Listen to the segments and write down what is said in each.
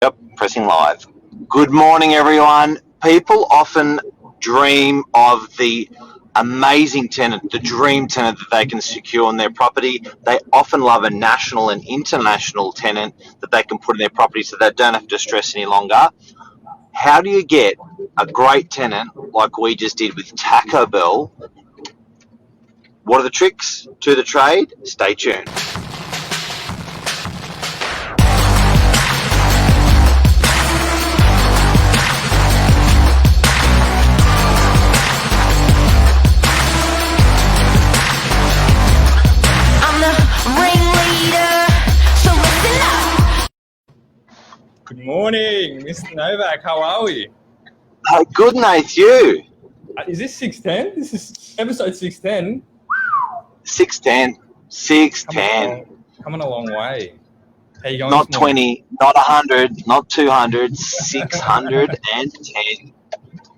Yep, pressing live. Good morning, everyone. People often dream of the amazing tenant, the dream tenant that they can secure in their property. They often love a national and international tenant that they can put in their property so they don't have to stress any longer. How do you get a great tenant like we just did with Taco Bell? What are the tricks to the trade? Stay tuned. Good morning, Mr. Novak. How are we? Good, Nath. You? Is this 610? This is episode 610. 610. 610. Coming a long way. How you going? Not 20, not 100, not 200, 610.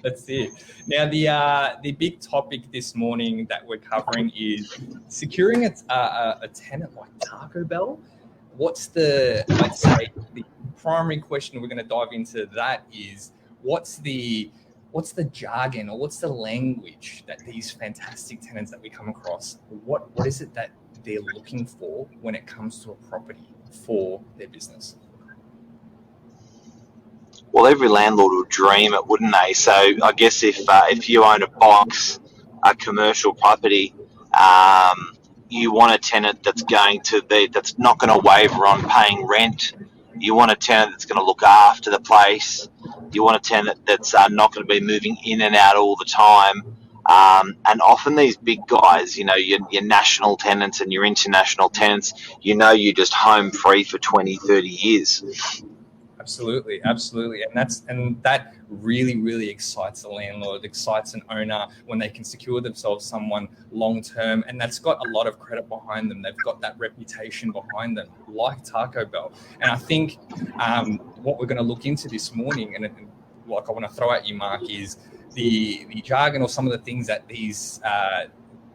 That's it. Now, the big topic this morning that we're covering is securing a tenant like Taco Bell. What's the primary question we're going to dive into that is what's the jargon or what's the language that these fantastic tenants that we come across, what is it that they're looking for when it comes to a property for their business? Well, every landlord would dream it, wouldn't they? So I guess if you own a box, a commercial property, you want a tenant that's not going to waver on paying rent. You want a tenant that's going to look after the place. You want a tenant that's not going to be moving in and out all the time. And often these big guys, your national tenants and your international tenants, you're just home free for 20, 30 years. Absolutely. And that really, really excites a landlord, excites an owner when they can secure themselves someone long term, and that's got a lot of credit behind them. They've got that reputation behind them, like Taco Bell. And I think what we're going to look into this morning, and like I want to throw at you, Mark, is the jargon or some of the things that these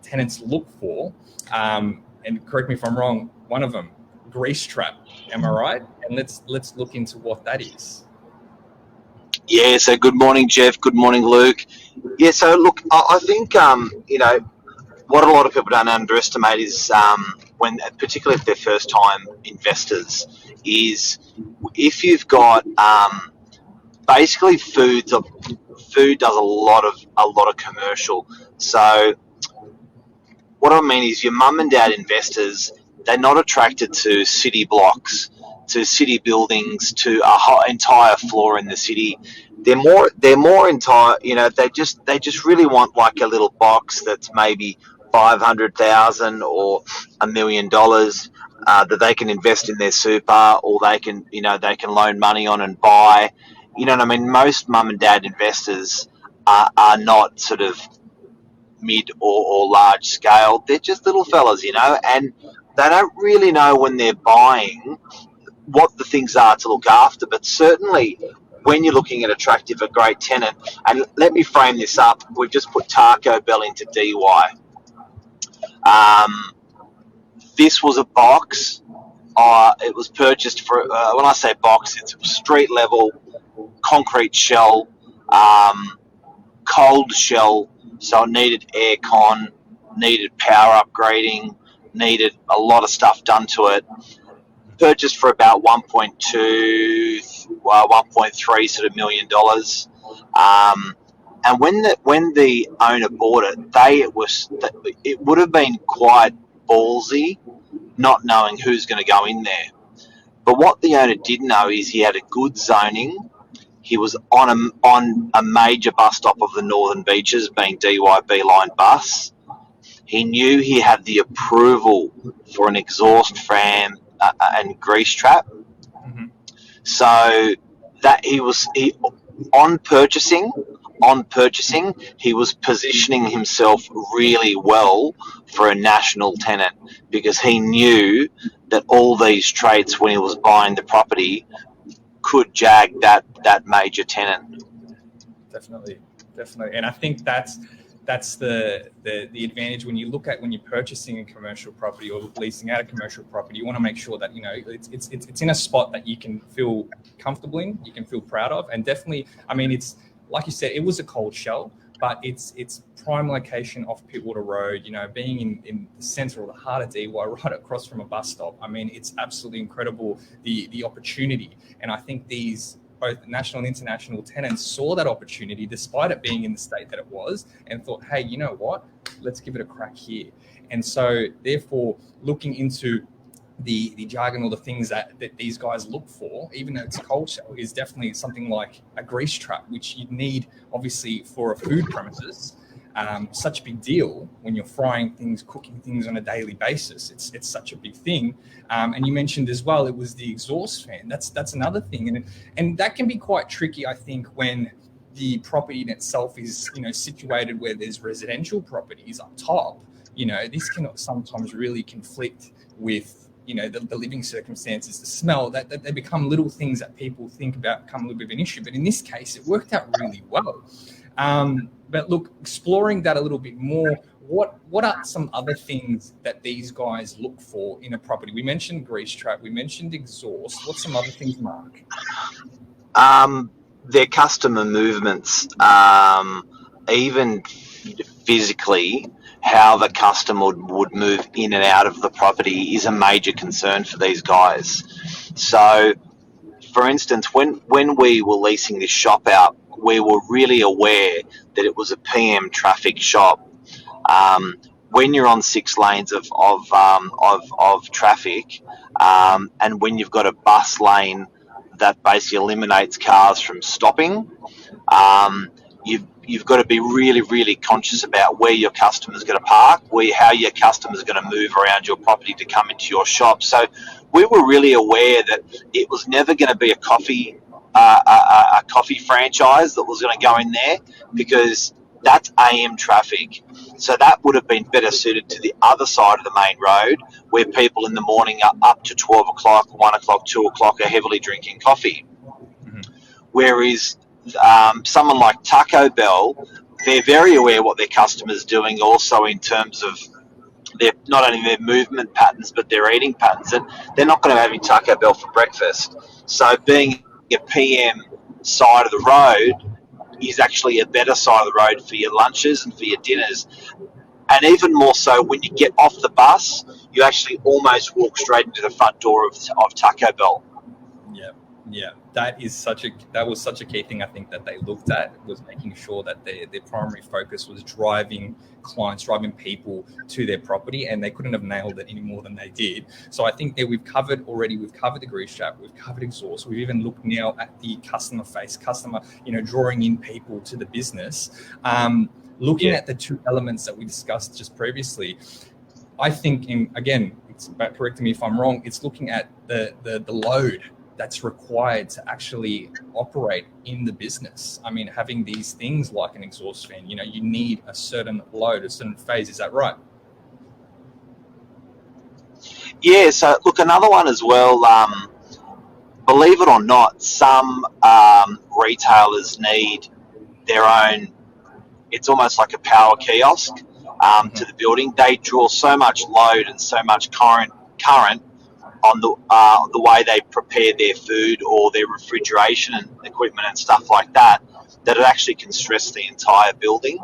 tenants look for. And correct me if I'm wrong, one of them, grease trap. Am I right? And let's look into what that is. Yeah, so good morning, Jeff. Good morning, Luke. Yeah, so look, I think, what a lot of people don't underestimate is when, particularly if they're first-time investors, is if you've got basically food does a lot of commercial. So what I mean is your mum and dad investors, they're not attracted to city blocks, to city buildings, to a whole entire floor in the city. They're more entire. They just really want like a little box that's maybe $500,000 or $1 million that they can invest in their super, or they can loan money on and buy. You know what I mean? Most mum and dad investors are not sort of mid or large scale. They're just little fellas, and they don't really know when they're buying what the things are to look after. But certainly when you're looking at a great tenant, and let me frame this up, we've just put Taco Bell into DY. This was a box. It was purchased for, when I say box, it's street level, concrete shell, cold shell, so it needed aircon, needed power upgrading, needed a lot of stuff done to it. Purchased for about 1.3 sort of $1 million. And when the owner bought it, it would have been quite ballsy, not knowing who's going to go in there. But what the owner did know is he had a good zoning. He was on a major bus stop of the Northern Beaches, being DYB line bus. He knew he had the approval for an exhaust fan and grease trap. Mm-hmm. So that on purchasing, he was positioning himself really well for a national tenant, because he knew that all these traits, when he was buying the property, could jag that major tenant. Definitely. And I think that's that's the advantage when you're purchasing a commercial property or leasing out a commercial property. You want to make sure that it's in a spot that you can feel comfortable in, you can feel proud of, and definitely, I mean, it's like you said, it was a cold shell, but it's prime location off Pittwater Road. Being in the centre or the heart of DY, right across from a bus stop. I mean, it's absolutely incredible, the opportunity, and I think these both national and international tenants saw that opportunity despite it being in the state that it was and thought, hey, you know what, let's give it a crack here. And so therefore, looking into the jargon or the things that these guys look for, even though it's cold shell, is definitely something like a grease trap, which you'd need obviously for a food premises. Such a big deal when you're frying things, cooking things on a daily basis. It's such a big thing. And you mentioned as well, it was the exhaust fan. That's another thing, and that can be quite tricky, I think, when the property in itself is situated where there's residential properties up top. This can sometimes really conflict with the living circumstances, the smell, that they become little things that people think about become a little bit of an issue. But in this case, it worked out really well. But look, exploring that a little bit more, what are some other things that these guys look for in a property? We mentioned grease trap, we mentioned exhaust. What's some other things, Mark? Their customer movements, even physically, how the customer would move in and out of the property is a major concern for these guys. So, for instance, when we were leasing this shop out, we were really aware that it was a PM traffic shop. When you're on 6 lanes of traffic, and when you've got a bus lane that basically eliminates cars from stopping, you've got to be really, really conscious about where your customer's going to park, how your customer's going to move around your property to come into your shop. So we were really aware that it was never going to be a coffee franchise that was going to go in there, because that's AM traffic. So that would have been better suited to the other side of the main road, where people in the morning are up to 12 o'clock, 1 o'clock, 2 o'clock are heavily drinking coffee. Mm-hmm. Whereas someone like Taco Bell, they're very aware what their customers doing also in terms of not only their movement patterns but their eating patterns, and they're not going to be having Taco Bell for breakfast. So being a PM side of the road is actually a better side of the road for your lunches and for your dinners. And even more so, when you get off the bus, you actually almost walk straight into the front door of Taco Bell. Yeah, that was such a key thing I think that they looked at, was making sure that their primary focus was driving clients, driving people to their property, and they couldn't have nailed it any more than they did. So I think that we've covered the grease trap, we've covered exhaust, we've even looked now at the customer, drawing in people to the business. Looking at the two elements that we discussed just previously, I think, and again, it's about correcting me if I'm wrong, it's looking at the load that's required to actually operate in the business. I mean, having these things like an exhaust fan, you need a certain load, a certain phase. Is that right? Yeah, so look, another one as well, believe it or not, some retailers need their own, it's almost like a power kiosk to the building. They draw so much load and so much current on the way they prepare their food or their refrigeration and equipment and stuff like that it actually can stress the entire building.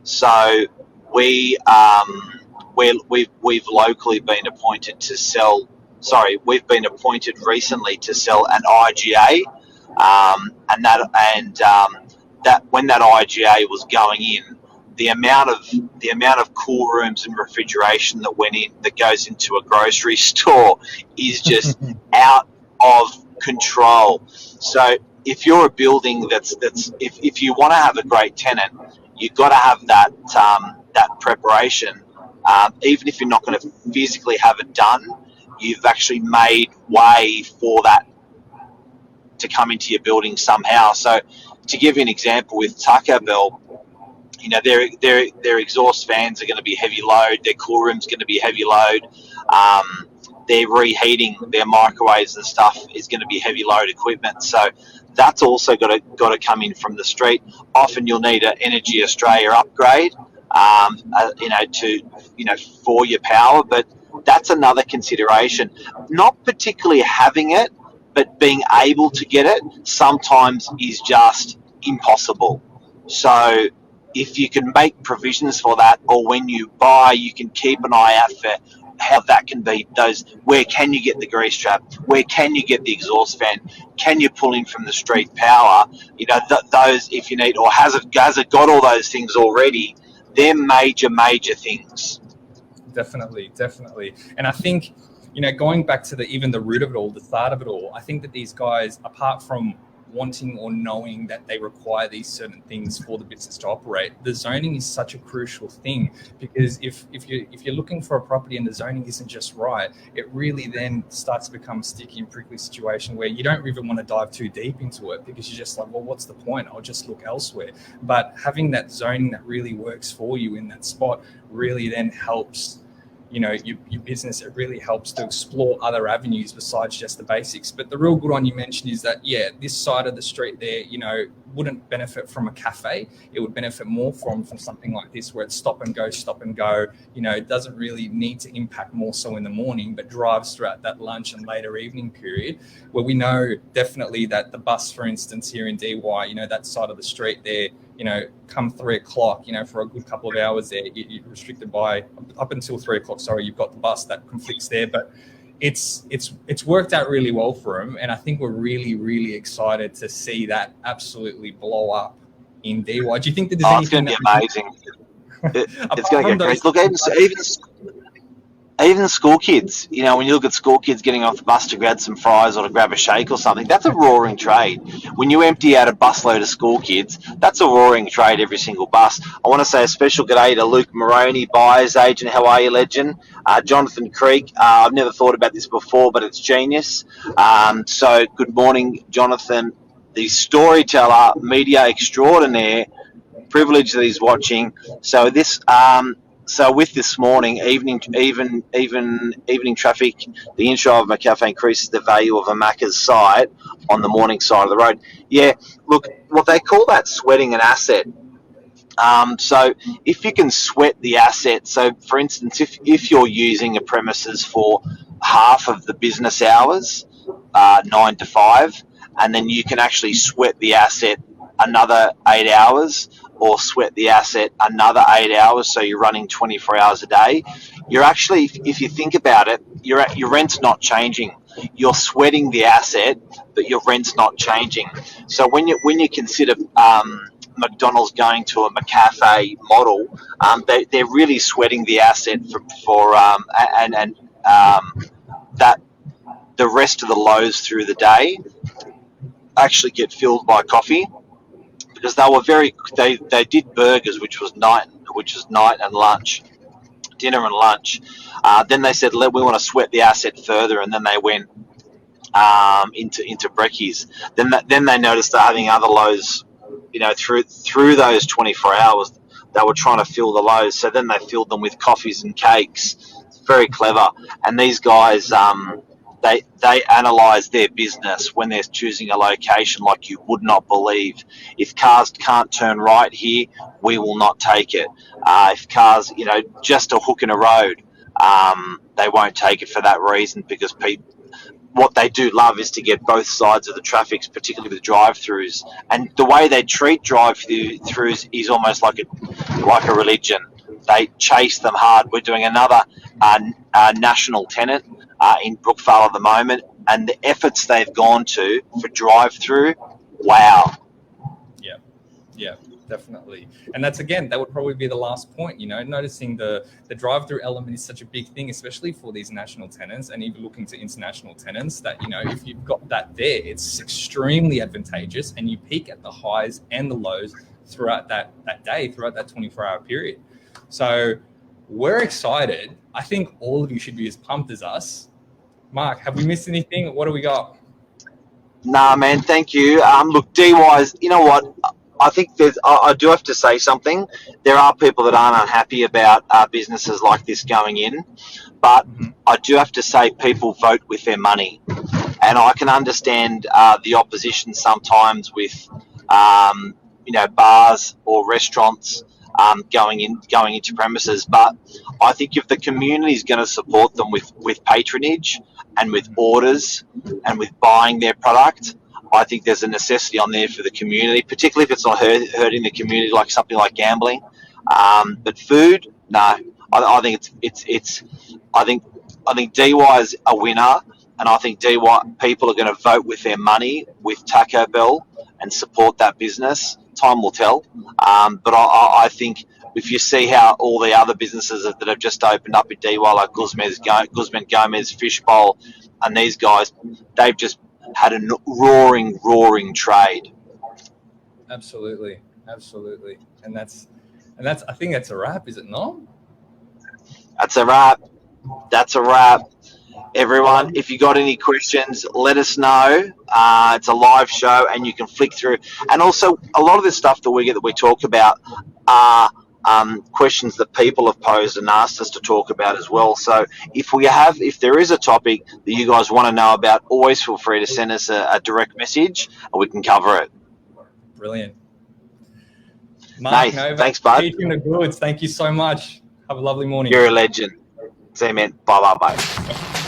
So we've locally been appointed to sell. We've been appointed recently to sell an IGA, and that when that IGA was going in, the amount of cool rooms and refrigeration that goes into a grocery store is just out of control. So if you're a building if you want to have a great tenant, you've got to have that preparation. Even if you're not going to physically have it done, you've actually made way for that to come into your building somehow. So to give you an example, with Taco Bell, their exhaust fans are going to be heavy load. Their cool room's going to be heavy load. Their reheating, their microwaves and stuff is going to be heavy load equipment. So that's also got to come in from the street. Often you'll need an Energy Australia upgrade, for your power. But that's another consideration. Not particularly having it, but being able to get it sometimes is just impossible. So if you can make provisions for that, or when you buy, you can keep an eye out for how that can be. Those, where can you get the grease trap? Where can you get the exhaust fan? Can you pull in from the street power? Those, if you need, or has it got all those things already? They're major things. Definitely. And I think, going back to even the root of it all, the start of it all, I think that these guys, apart from wanting or knowing that they require these certain things for the business to operate, the zoning is such a crucial thing, because if you're looking for a property and the zoning isn't just right, it really then starts to become a sticky and prickly situation where you don't even want to dive too deep into it, because you're just like, well, what's the point? I'll just look elsewhere. But having that zoning that really works for you in that spot really then helps your business. It really helps to explore other avenues besides just the basics. But the real good one you mentioned is that, this side of the street there, wouldn't benefit from a cafe. It would benefit more from something like this, where it's stop and go. It doesn't really need to impact more so in the morning, but drives throughout that lunch and later evening period, where we know definitely that the bus, for instance, here in DY, that side of the street there, come 3 o'clock, for a good couple of hours there, you're restricted by up until 3 o'clock. Sorry, you've got the bus that conflicts there, but it's worked out really well for them, and I think we're really excited to see that absolutely blow up in DY. Do you think that there's anything? It's going to be amazing. It's going to get great. Look, even school kids, when you look at school kids getting off the bus to grab some fries or to grab a shake or something, that's a roaring trade. When you empty out a busload of school kids, that's a roaring trade, every single bus. I want to say a special g'day to Luke Moroney, buyer's agent. How are you, legend? Jonathan Creek. I've never thought about this before, but it's genius. So good morning, Jonathan, the storyteller, media extraordinaire. Privilege that he's watching. So with this morning, evening traffic, the intro of McCafe increases the value of a Macca's site on the morning side of the road. Yeah, look, what they call that sweating an asset. So if you can sweat the asset, so for instance, if you're using a premises for half of the business hours, 9 to 5, and then you can actually sweat the asset another 8 hours, or sweat the asset another 8 hours, so you're running 24 hours a day, you're actually, if you think about it, your rent's not changing. You're sweating the asset, but your rent's not changing. So when you consider McDonald's going to a McCafe model, they're really sweating the asset that the rest of the lows through the day actually get filled by coffee. Because they did burgers, which was night and lunch, dinner and lunch. Then they said, we want to sweat the asset further, and then they went into brekkies. Then they noticed they're having other lows, through those 24 hours. They were trying to fill the lows, so then they filled them with coffees and cakes. It's very clever. And these guys, they analyse their business when they're choosing a location like you would not believe. If cars can't turn right here, we will not take it. If cars, just a hook in a road, they won't take it for that reason, because what they do love is to get both sides of the traffic, particularly with drive-throughs. And the way they treat drive-throughs is almost like a religion. They chase them hard. We're doing another national tenant in Brookvale at the moment, and the efforts they've gone to for drive-through, wow. Yeah, definitely. And that would probably be the last point, noticing the drive-through element is such a big thing, especially for these national tenants, and even looking to international tenants, that, if you've got that there, it's extremely advantageous, and you peak at the highs and the lows throughout that day, throughout that 24-hour period. So we're excited. I think all of you should be as pumped as us. Mark, have we missed anything? What do we got? Nah, man, thank you. Look, DY's, you know what? I think I do have to say something. There are people that aren't unhappy about businesses like this going in, but I do have to say people vote with their money. And I can understand the opposition sometimes with, bars or restaurants going into premises. But I think if the community is going to support them with patronage and with orders and with buying their product, I think there's a necessity on there for the community, particularly if it's not hurting the community like something like gambling. But food, no, I think I think DY is a winner, and I think DY people are going to vote with their money with Taco Bell and support that business. Time will tell, but I think if you see how all the other businesses that have just opened up in DY, like Guzman Gomez, Fishbowl, and these guys, they've just had a roaring trade. Absolutely, absolutely, and that's I think that's a wrap, is it not? That's a wrap. That's a wrap. Everyone, if you got any questions, let us know. It's a live show, and you can flick through. And also, a lot of the stuff that we talk about are questions that people have posed and asked us to talk about as well. So, if there is a topic that you guys want to know about, always feel free to send us a direct message, and we can cover it. Brilliant. Mark, Nate, thanks, bud. Keeping the goods. Thank you so much. Have a lovely morning. You're a legend. See you, man. Bye.